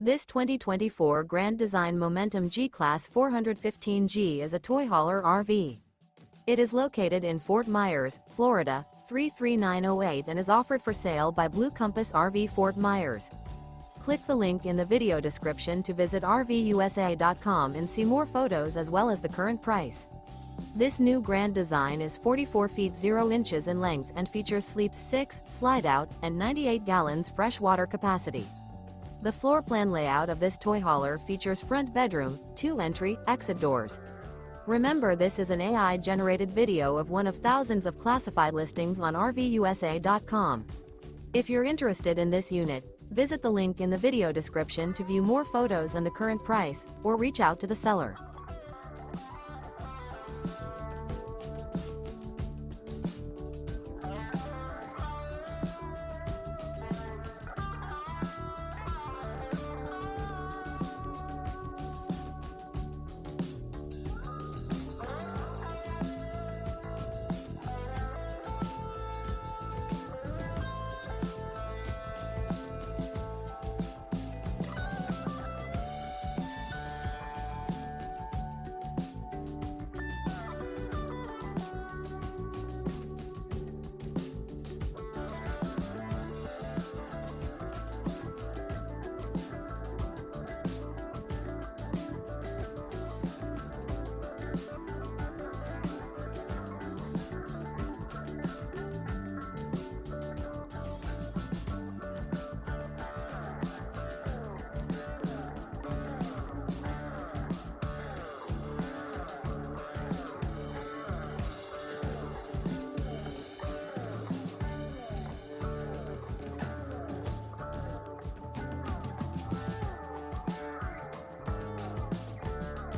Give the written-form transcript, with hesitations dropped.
This 2024 Grand Design Momentum G-Class 415G is a toy hauler RV. It is located in Fort Myers, Florida, 33908 and is offered for sale by Blue Compass RV Fort Myers. Click the link in the video description to visit RVUSA.com and see more photos as well as the current price. This new Grand Design is 44 feet 0 inches in length and features sleeps 6, slide-out, and 98 gallons fresh water capacity. The floor plan layout of this toy hauler features front bedroom, 2 entry, exit doors. Remember, this is an AI-generated video of one of thousands of classified listings on RVUSA.com. If you're interested in this unit, visit the link in the video description to view more photos and the current price, or reach out to the seller.